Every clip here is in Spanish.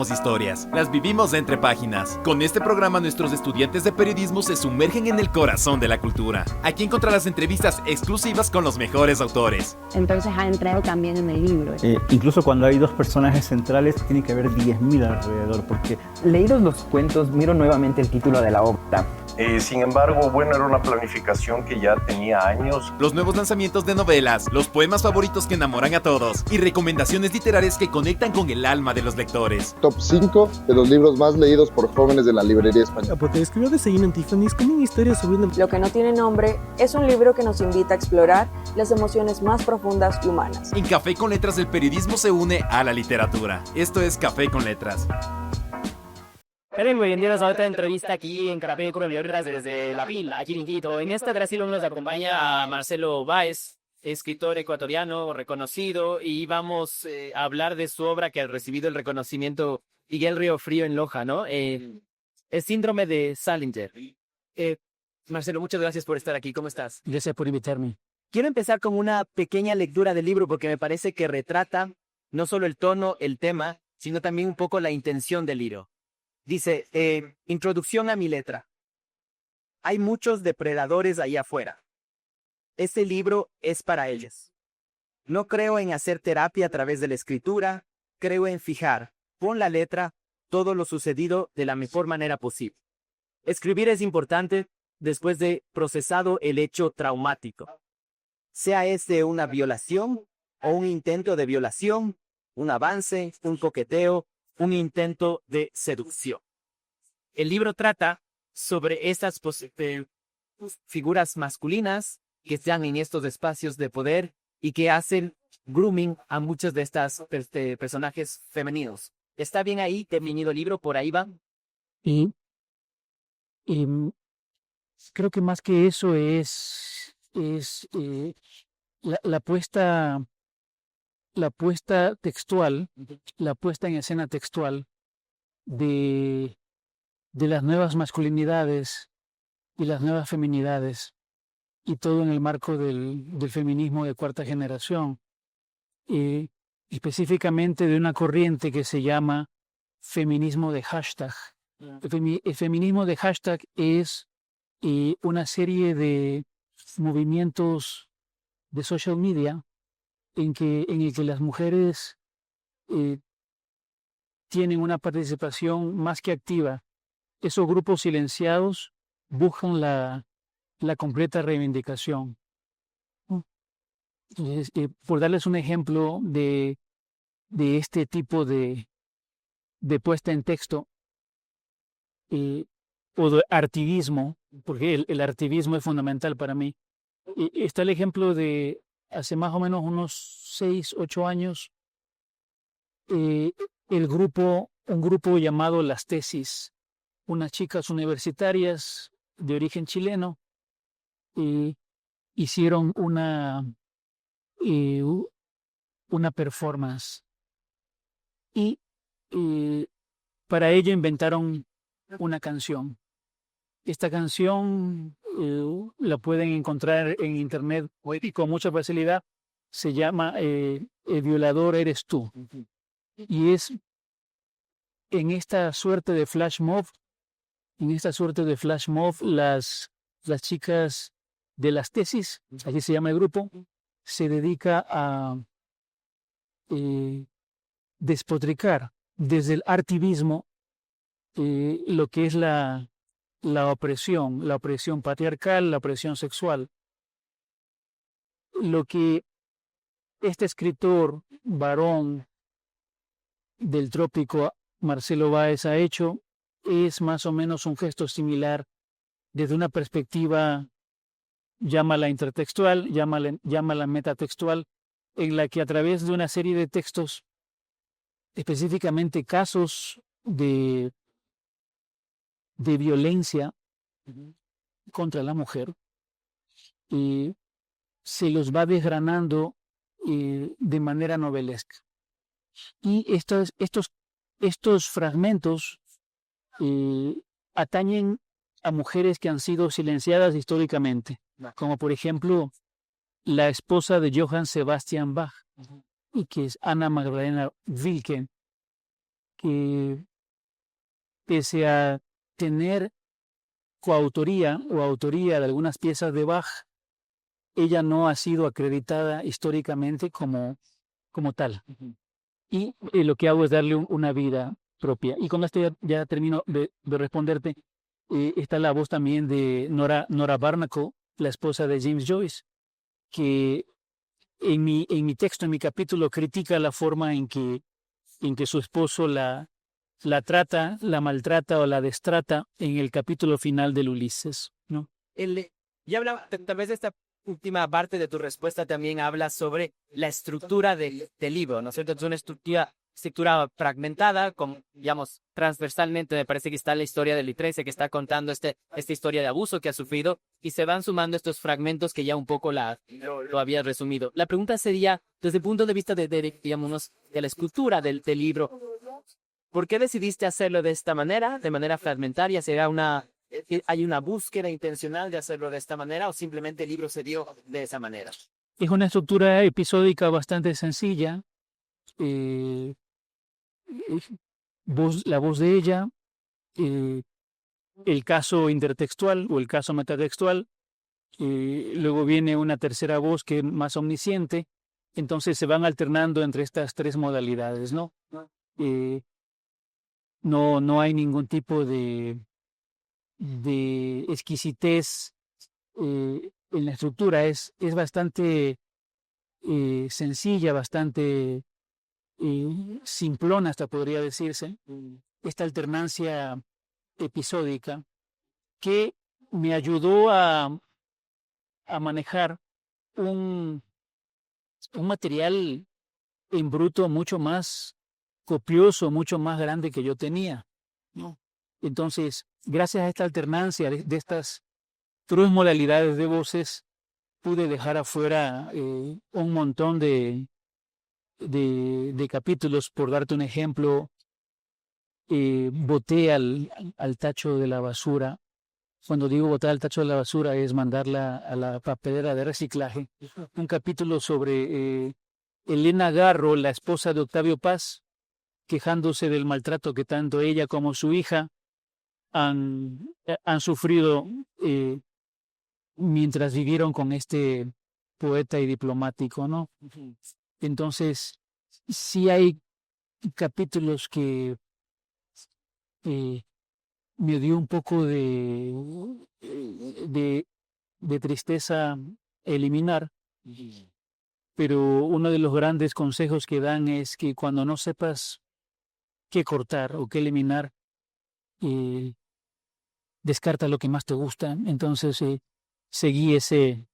Historias, las vivimos entre páginas. Con este programa nuestros estudiantes de periodismo se sumergen en el corazón de la cultura. Aquí encontrarás entrevistas exclusivas con los mejores autores. Entonces ha entrado también en el libro. Incluso cuando hay dos personajes centrales tiene que haber 10.000 alrededor, porque... Leídos los cuentos, miro nuevamente el título de la obra. Sin embargo, bueno, era una planificación que ya tenía años. Los nuevos lanzamientos de novelas, los poemas favoritos que enamoran a todos y recomendaciones literarias que conectan con el alma de los lectores. Top 5 de los libros más leídos por jóvenes de la librería española. Porque escribió Desayuno en Tiffany's como una historia sobre una... Lo que no tiene nombre es un libro que nos invita a explorar las emociones más profundas y humanas. En Café con Letras el periodismo se une a la literatura. Esto es Café con Letras. Bienvenidos a otra entrevista aquí en Café con Letras desde La Vila, Chiringuito. En esta Brasil nos acompaña a Marcelo Báez, escritor ecuatoriano reconocido, y vamos a hablar de su obra que ha recibido el reconocimiento Miguel Río Frío en Loja, ¿no? El síndrome de Salinger. Marcelo, muchas gracias por estar aquí. ¿Cómo estás? Gracias por invitarme. Quiero empezar con una pequeña lectura del libro porque me parece que retrata no solo el tono, el tema, sino también un poco la intención del libro. Dice, introducción a mi letra. Hay muchos depredadores ahí afuera. Este libro es para ellos. No creo en hacer terapia a través de la escritura, creo en fijar, con la letra, todo lo sucedido de la mejor manera posible. Escribir es importante después de procesado el hecho traumático. Sea este una violación o un intento de violación, un avance, un coqueteo, un intento de seducción. El libro trata sobre estas figuras masculinas que están en estos espacios de poder y que hacen grooming a muchos de estos personajes femeninos. ¿Está bien ahí definido el libro? ¿Por ahí va? Y creo que más que eso es la puesta textual, la puesta en escena textual de las nuevas masculinidades y las nuevas feminidades, y todo en el marco del feminismo de cuarta generación, específicamente de una corriente que se llama feminismo de hashtag. El feminismo de hashtag es una serie de movimientos de social media en el que las mujeres tienen una participación más que activa. Esos grupos silenciados buscan la completa reivindicación. Entonces, por darles un ejemplo de este tipo de puesta en texto, o de artivismo, porque el artivismo es fundamental para mí. Está el ejemplo de hace más o menos unos 6, 8 años, un grupo llamado Las Tesis, unas chicas universitarias de origen chileno, hicieron una performance y para ello inventaron una canción. Esta canción la pueden encontrar en internet y con mucha facilidad. Se llama El violador eres tú. Y es en esta suerte de flash mob, las chicas de Las Tesis, así se llama el grupo, se dedica a despotricar desde el artivismo lo que es la opresión patriarcal, la opresión sexual. Lo que este escritor varón del trópico, Marcelo Báez, ha hecho es más o menos un gesto similar desde una perspectiva, llámala intertextual, llámala metatextual, en la que a través de una serie de textos, específicamente casos de violencia contra la mujer, se los va desgranando de manera novelesca. Y estos fragmentos atañen a mujeres que han sido silenciadas históricamente, como por ejemplo la esposa de Johann Sebastian Bach, y que es Ana Magdalena Wilken, que pese a tener coautoría o autoría de algunas piezas de Bach, ella no ha sido acreditada históricamente como tal. Y lo que hago es darle una vida propia. Y con esto ya termino de responderte. Está la voz también de Nora Barnacle, la esposa de James Joyce, que en mi texto, en mi capítulo, critica la forma en que su esposo la trata, la maltrata o la destrata en el capítulo final del Ulises, ¿no? Ya hablaba, tal vez esta última parte de tu respuesta también habla sobre la estructura del libro, ¿no es cierto? Es una estructura fragmentada, digamos, transversalmente me parece que está la historia del I-13 que está contando esta historia de abuso que ha sufrido y se van sumando estos fragmentos que ya un poco lo había resumido. La pregunta sería, desde el punto de vista digamos, de la estructura del libro, ¿por qué decidiste hacerlo de esta manera, de manera fragmentaria? ¿Hay una búsqueda intencional de hacerlo de esta manera o simplemente el libro se dio de esa manera? Es una estructura episódica bastante sencilla. La voz de ella, el caso intertextual o el caso metatextual, luego viene una tercera voz que es más omnisciente, entonces se van alternando entre estas tres modalidades, ¿no? No hay ningún tipo de exquisitez en la estructura, es bastante sencilla, bastante simplona hasta podría decirse, esta alternancia episódica que me ayudó a manejar un material en bruto mucho más copioso, mucho más grande que yo tenía, ¿no? Entonces, gracias a esta alternancia de estas tres modalidades de voces, pude dejar afuera un montón de capítulos. Por darte un ejemplo, boté al tacho de la basura. Cuando digo botar al tacho de la basura es mandarla a la papelera de reciclaje. Un capítulo sobre Elena Garro, la esposa de Octavio Paz, quejándose del maltrato que tanto ella como su hija han sufrido mientras vivieron con este poeta y diplomático, ¿no? Entonces, sí hay capítulos que me dio un poco de tristeza eliminar, pero uno de los grandes consejos que dan es que cuando no sepas qué cortar o qué eliminar, descarta lo que más te gusta. Entonces, seguí ese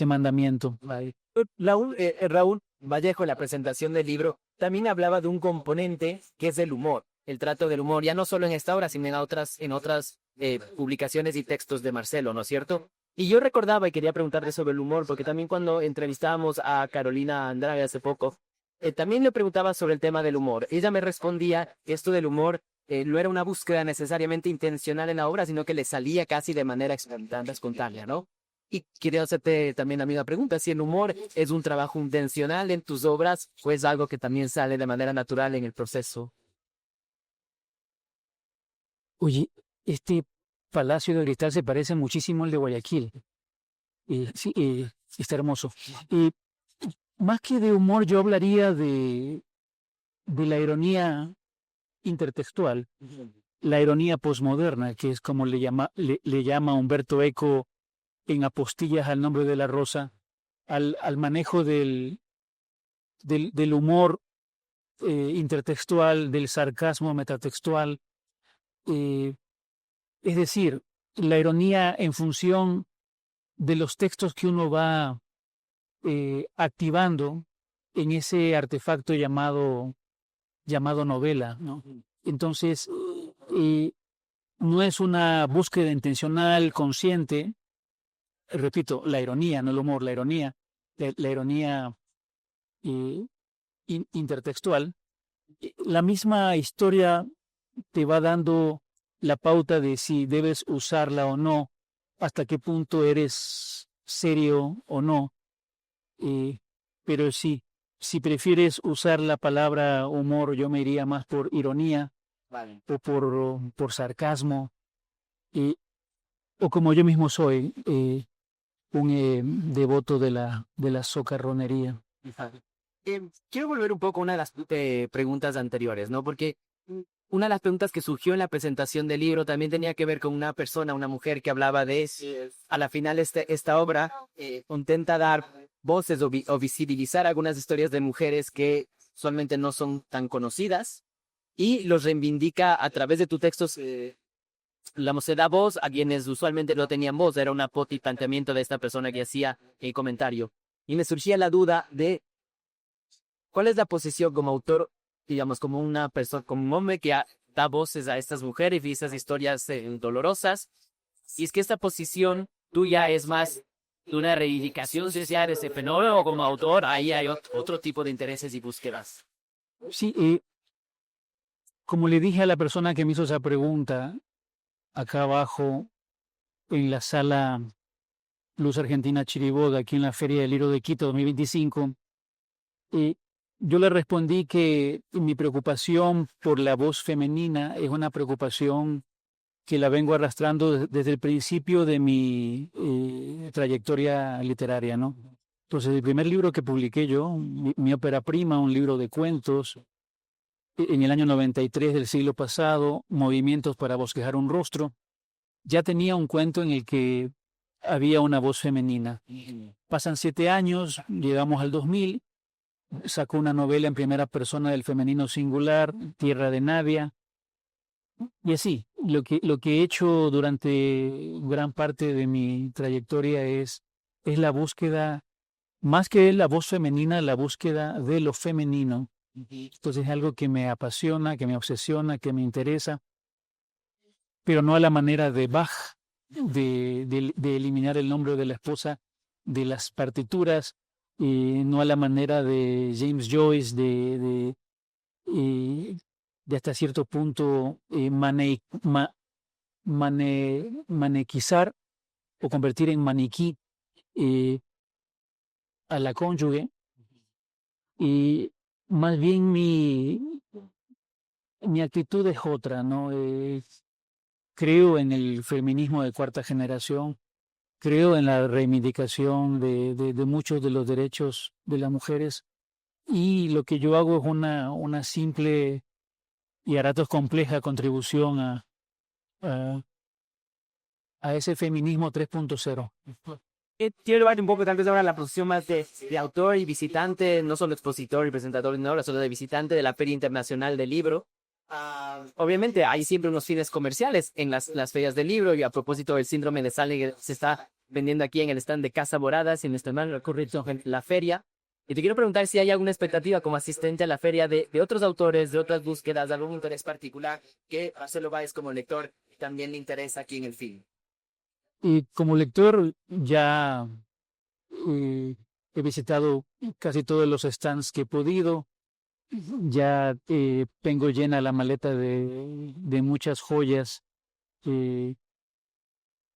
mandamiento. Raúl Vallejo, en la presentación del libro, también hablaba de un componente que es el humor, el trato del humor, ya no solo en esta obra, sino en otras publicaciones y textos de Marcelo, ¿no es cierto? Y yo recordaba y quería preguntarle sobre el humor, porque también cuando entrevistábamos a Carolina Andrade hace poco, también le preguntaba sobre el tema del humor. Ella me respondía que esto del humor no era una búsqueda necesariamente intencional en la obra, sino que le salía casi de manera espontánea, ¿no? Y quería hacerte también la misma pregunta, si el humor es un trabajo intencional en tus obras o es algo que también sale de manera natural en el proceso. Oye, este Palacio de Cristal se parece muchísimo al de Guayaquil. Sí, está hermoso. Más que de humor, yo hablaría de la ironía intertextual, la ironía posmoderna, que es como le llama Humberto Eco en Apostillas al nombre de la rosa, al manejo del humor intertextual, del sarcasmo metatextual. Es decir, la ironía en función de los textos que uno va activando en ese artefacto llamado novela, ¿no? Entonces, no es una búsqueda intencional, consciente. Repito, la ironía, no el humor, la ironía intertextual. La misma historia te va dando la pauta de si debes usarla o no, hasta qué punto eres serio o no. Pero sí, Si prefieres usar la palabra humor, yo me iría más por ironía o por sarcasmo, o como yo mismo soy, un devoto de la socarronería. Quiero volver un poco a una de las preguntas anteriores, ¿no? Porque una de las preguntas que surgió en la presentación del libro también tenía que ver con una persona, una mujer que hablaba de eso. A la final esta obra intenta dar voces o visibilizar algunas historias de mujeres que usualmente no son tan conocidas y los reivindica a través de tus textos. Se da voz a quienes usualmente no tenían voz. Era un planteamiento de esta persona que hacía el comentario. Y me surgía la duda de cuál es la posición como autor, digamos, como una persona, como un hombre que da voces a estas mujeres y esas historias dolorosas. Y es que esta posición tuya es más de una reivindicación social de ese fenómeno, o como autor, ahí hay otro tipo de intereses y búsquedas. Sí, como le dije a la persona que me hizo esa pregunta, acá abajo, en la sala Luz Argentina Chiriboga, aquí en la Feria del Libro de Quito 2025, yo le respondí que mi preocupación por la voz femenina es una preocupación que la vengo arrastrando desde el principio de mi trayectoria literaria, ¿no? Entonces, el primer libro que publiqué yo, mi ópera prima, un libro de cuentos, en el año 93 del siglo pasado, Movimientos para bosquejar un rostro, ya tenía un cuento en el que había una voz femenina. Pasan 7 años, llegamos al 2000, sacó una novela en primera persona del femenino singular, Tierra de Nadia, y así, lo que he hecho durante gran parte de mi trayectoria es la búsqueda, más que la voz femenina, la búsqueda de lo femenino. Entonces es algo que me apasiona, que me obsesiona, que me interesa, pero no a la manera de Bach, de eliminar el nombre de la esposa de las partituras, no a la manera de James Joyce, de hasta cierto punto manequizar o convertir en maniquí a la cónyuge. Y más bien mi actitud es otra, ¿no? Creo en el feminismo de cuarta generación, creo en la reivindicación de muchos de los derechos de las mujeres, y lo que yo hago es una simple y a ratos compleja contribución a ese feminismo 3.0. Quiero llevar un poco tal vez ahora a la posición más de autor y visitante, no solo expositor y presentador de obra, sino de visitante de la Feria Internacional del Libro. Obviamente hay siempre unos fines comerciales en las ferias del libro, y a propósito del síndrome de Salinger se está vendiendo aquí en el stand de Casa Morada, sin estar correcto en la feria. Y te quiero preguntar si hay alguna expectativa como asistente a la feria de otros autores, de otras búsquedas, de algún interés particular que Marcelo Báez como lector también le interesa aquí en el film. Y como lector ya he visitado casi todos los stands que he podido. Ya tengo llena la maleta de muchas joyas, de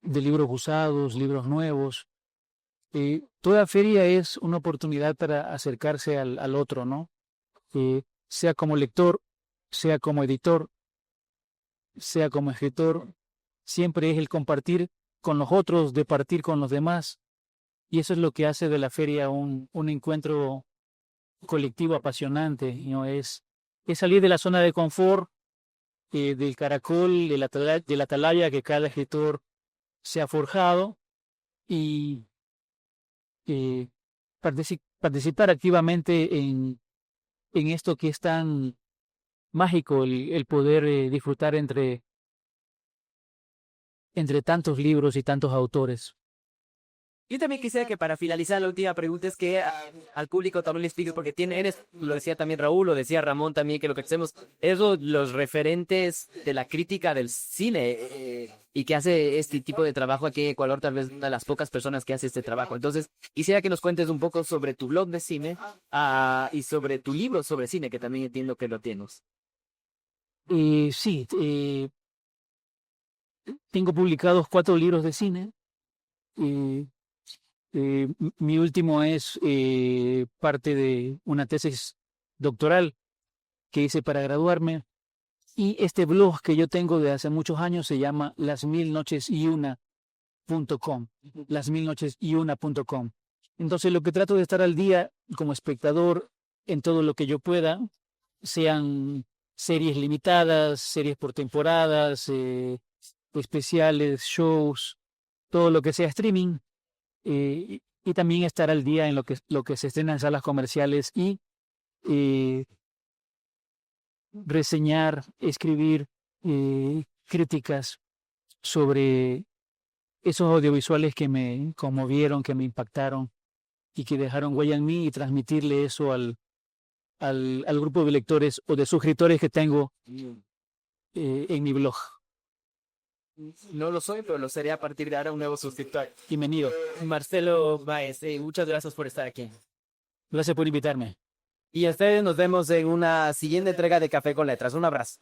libros usados, libros nuevos. Toda feria es una oportunidad para acercarse al otro, ¿no? Sea como lector, sea como editor, sea como escritor, siempre es el compartir con los otros, de partir con los demás. Y eso es lo que hace de la feria un encuentro colectivo apasionante, ¿no? Es salir de la zona de confort, del caracol, de la atalaya que cada escritor se ha forjado, y participar activamente en esto que es tan mágico, el poder disfrutar entre tantos libros y tantos autores. Yo también quisiera que para finalizar la última pregunta es que al público también le expliques, porque lo decía también Raúl, lo decía Ramón también, que lo que hacemos es los referentes de la crítica del cine y que hace este tipo de trabajo aquí en Ecuador, tal vez una de las pocas personas que hace este trabajo. Entonces, quisiera que nos cuentes un poco sobre tu blog de cine y sobre tu libro sobre cine, que también entiendo que lo tienes. Sí, tengo publicados 4 libros de cine. Mi último es parte de una tesis doctoral que hice para graduarme. Y este blog que yo tengo de hace muchos años se llama lasmilnochesyuna.com. lasmilnochesyuna.com. Entonces lo que trato de estar al día como espectador en todo lo que yo pueda, sean series limitadas, series por temporadas, especiales, shows, todo lo que sea streaming, y también estar al día en lo que se estrena en salas comerciales y reseñar, escribir críticas sobre esos audiovisuales que me conmovieron, que me impactaron y que dejaron huella en mí, y transmitirle eso al grupo de lectores o de suscriptores que tengo en mi blog. No lo soy, pero lo seré a partir de ahora, un nuevo suscriptor. Bienvenido. Marcelo Báez, muchas gracias por estar aquí. Gracias por invitarme. Y a ustedes nos vemos en una siguiente entrega de Café con Letras. Un abrazo.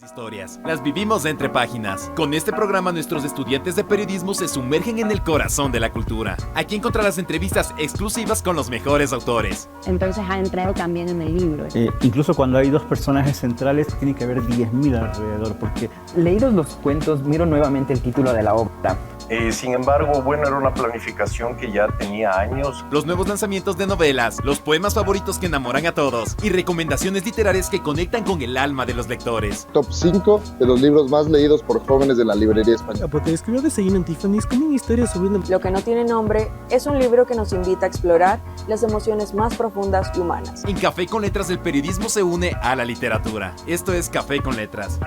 Historias. Las vivimos entre páginas. Con este programa nuestros estudiantes de periodismo se sumergen en el corazón de la cultura. Aquí encontrarás entrevistas exclusivas con los mejores autores. Entonces ha entrado también en el libro. Incluso cuando hay dos personajes centrales, tiene que haber 10.000 alrededor, porque Leídos los cuentos, miro nuevamente el título de la obra. Sin embargo, bueno, era una planificación que ya tenía años. Los nuevos lanzamientos de novelas, los poemas favoritos que enamoran a todos y recomendaciones literarias que conectan con el alma de los lectores. Top 5 de los libros más leídos por jóvenes de la librería española. Porque escribió Desayuno en Tiffany's con una historia sobre una... Lo que no tiene nombre es un libro que nos invita a explorar las emociones más profundas y humanas. En Café con Letras el periodismo se une a la literatura. Esto es Café con Letras.